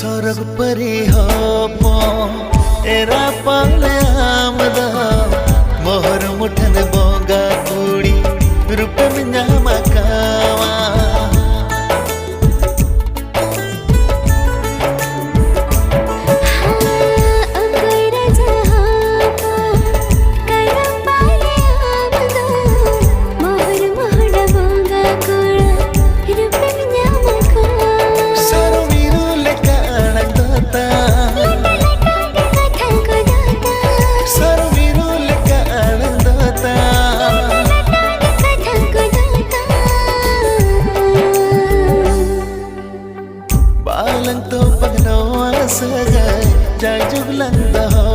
सरग परी हो तेरा पाले आमदा मोहर मुठन बोगा कुड़ी रूप मिंजा मकावा balang to pagnawa sa gay jajug lang daw